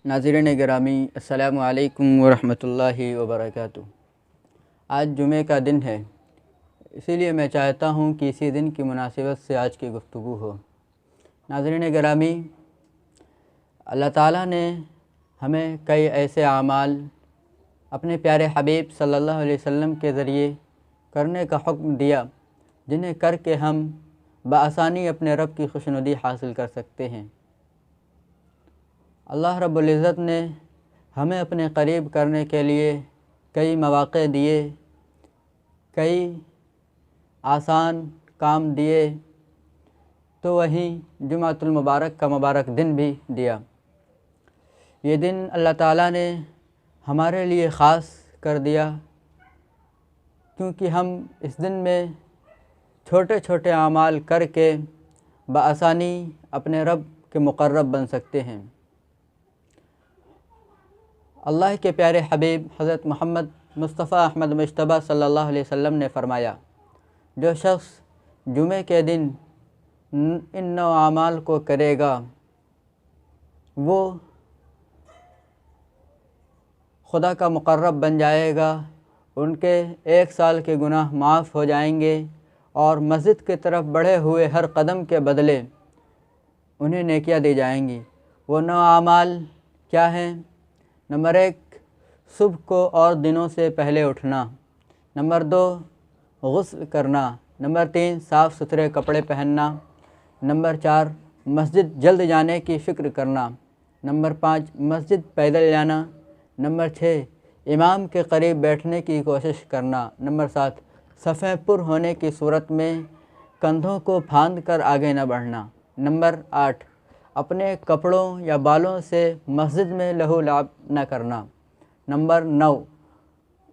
ناظرین گرامی، السلام علیکم ورحمۃ اللہ وبرکاتہ۔ آج جمعہ کا دن ہے، اسی لیے میں چاہتا ہوں کہ اسی دن کی مناسبت سے آج کی گفتگو ہو۔ ناظرین گرامی، اللہ تعالیٰ نے ہمیں کئی ایسے اعمال اپنے پیارے حبیب صلی اللہ علیہ وسلم کے ذریعے کرنے کا حکم دیا، جنہیں کر کے ہم بآسانی اپنے رب کی خوشنودی حاصل کر سکتے ہیں۔ اللہ رب العزت نے ہمیں اپنے قریب کرنے کے لیے کئی مواقع دیے، کئی آسان کام دیے، تو وہیں جمعۃ المبارک کا مبارک دن بھی دیا۔ یہ دن اللہ تعالیٰ نے ہمارے لیے خاص کر دیا کیونکہ ہم اس دن میں چھوٹے چھوٹے اعمال کر کے بآسانی اپنے رب کے مقرب بن سکتے ہیں۔ اللہ کے پیارے حبیب حضرت محمد مصطفیٰ احمد مجتبیٰ صلی اللہ علیہ وسلم نے فرمایا، جو شخص جمعے کے دن ان 9 اعمال کو کرے گا وہ خدا کا مقرب بن جائے گا، ان کے 1 سال کے گناہ معاف ہو جائیں گے، اور مسجد کی طرف بڑھے ہوئے ہر قدم کے بدلے انہیں نیکیاں دی جائیں گی۔ وہ 9 اعمال کیا ہیں؟ نمبر 1، صبح کو اور دنوں سے پہلے اٹھنا۔ نمبر 2، غسل کرنا۔ نمبر 3، صاف ستھرے کپڑے پہننا۔ نمبر 4، مسجد جلد جانے کی فکر کرنا۔ نمبر 5، مسجد پیدل جانا۔ نمبر 6، امام کے قریب بیٹھنے کی کوشش کرنا۔ نمبر 7، صفیں پر ہونے کی صورت میں کندھوں کو پھاند کر آگے نہ بڑھنا۔ نمبر 8، اپنے کپڑوں یا بالوں سے مسجد میں لہو لعب نہ کرنا۔ نمبر 9،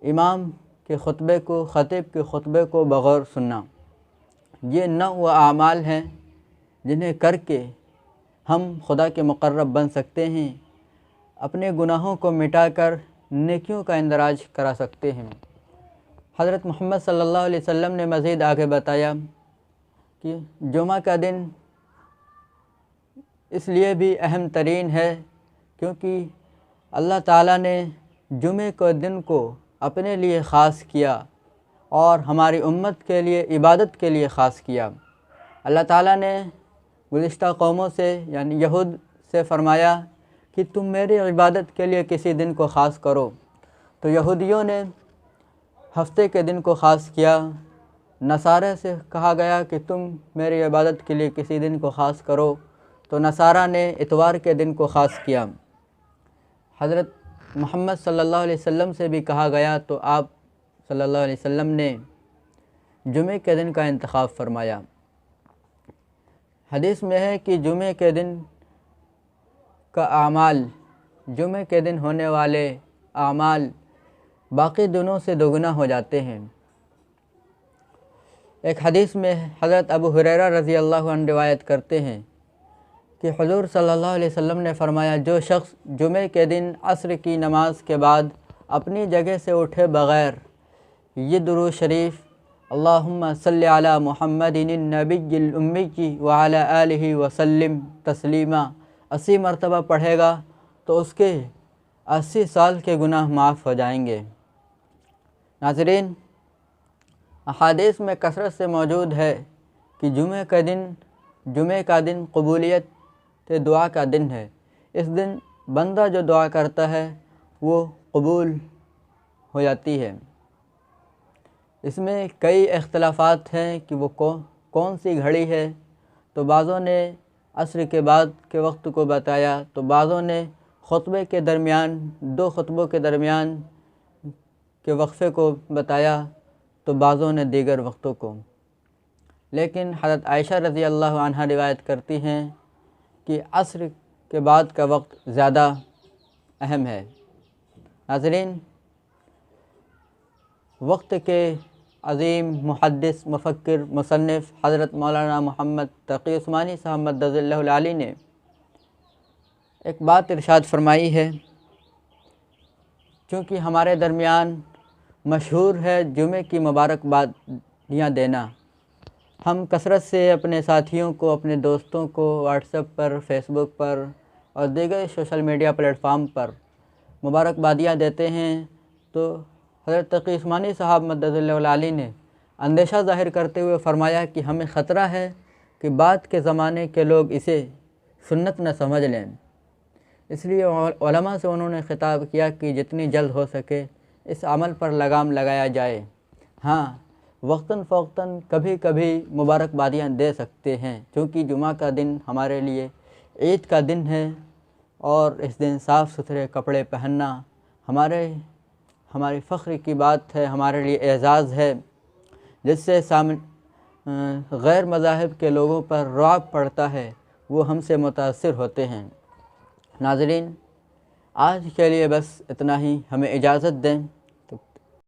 امام کے خطبے کو، خطیب کے خطبے کو بغور سننا۔ یہ 9 وہ اعمال ہیں جنہیں کر کے ہم خدا کے مقرب بن سکتے ہیں، اپنے گناہوں کو مٹا کر نیکیوں کا اندراج کرا سکتے ہیں۔ حضرت محمد صلی اللہ علیہ وسلم نے مزید آگے بتایا کہ جمعہ کا دن اس لیے بھی اہم ترین ہے کیونکہ اللہ تعالیٰ نے جمعے کے دن کو اپنے لیے خاص کیا اور ہماری امت کے لیے عبادت کے لیے خاص کیا۔ اللہ تعالیٰ نے گزشتہ قوموں سے یعنی یہود سے فرمایا کہ تم میری عبادت کے لیے کسی دن کو خاص کرو، تو یہودیوں نے ہفتے کے دن کو خاص کیا۔ نصارہ سے کہا گیا کہ تم میری عبادت کے لیے کسی دن کو خاص کرو، تو نصارہ نے اتوار کے دن کو خاص کیا۔ حضرت محمد صلی اللہ علیہ وسلم سے بھی کہا گیا تو آپ صلی اللہ علیہ وسلم نے جمعے کے دن کا انتخاب فرمایا۔ حدیث میں ہے کہ جمعے کے دن کا اعمال، جمعے کے دن ہونے والے اعمال باقی دنوں سے دوگنا ہو جاتے ہیں۔ ایک حدیث میں حضرت ابو ہریرہ رضی اللہ عنہ روایت کرتے ہیں کہ حضور صلی اللہ علیہ وسلم نے فرمایا، جو شخص جمعے کے دن عصر کی نماز کے بعد اپنی جگہ سے اٹھے بغیر یہ درود شریف اللہم صلی علی محمد النبی الامی وعلی آلہ وسلم تسلیما 80 مرتبہ پڑھے گا تو اس کے 80 سال کے گناہ معاف ہو جائیں گے۔ ناظرین، احادیث میں کثرت سے موجود ہے کہ جمعے کا دن قبولیت دعا کا دن ہے۔ اس دن بندہ جو دعا کرتا ہے وہ قبول ہو جاتی ہے۔ اس میں کئی اختلافات ہیں کہ وہ کون سی گھڑی ہے، تو بعضوں نے عصر کے بعد کے وقت کو بتایا، تو بعضوں نے خطبے کے درمیان 2 خطبوں کے درمیان کے وقفے کو بتایا، تو بعضوں نے دیگر وقتوں کو۔ لیکن حضرت عائشہ رضی اللہ عنہا روایت کرتی ہیں کہ عصر کے بعد کا وقت زیادہ اہم ہے۔ ناظرین، وقت کے عظیم محدث، مفکر، مصنف حضرت مولانا محمد تقی عثمانی صاحب مدد اللہ العالی نے ایک بات ارشاد فرمائی ہے، چونکہ ہمارے درمیان مشہور ہے جمعے کی مبارکبادیاں دینا، ہم کثرت سے اپنے ساتھیوں کو، اپنے دوستوں کو واٹس ایپ پر، فیس بک پر اور دیگر سوشل میڈیا پلیٹ فارم پر مبارکبادیاں دیتے ہیں، تو حضرت تقی عثمانی صاحب مدد اللہ العالی نے اندیشہ ظاہر کرتے ہوئے فرمایا کہ ہمیں خطرہ ہے کہ بعد کے زمانے کے لوگ اسے سنت نہ سمجھ لیں۔ اس لیے علماء سے انہوں نے خطاب کیا کہ جتنی جلد ہو سکے اس عمل پر لگام لگایا جائے۔ ہاں، وقتاً فوقتاً کبھی کبھی مبارکبادیاں دے سکتے ہیں، چونکہ جمعہ کا دن ہمارے لیے عید کا دن ہے، اور اس دن صاف ستھرے کپڑے پہننا ہماری فخر کی بات ہے، ہمارے لیے اعزاز ہے، جس سے غیر مذاہب کے لوگوں پر رعب پڑتا ہے، وہ ہم سے متاثر ہوتے ہیں۔ ناظرین، آج کے لیے بس اتنا ہی، ہمیں اجازت دیں۔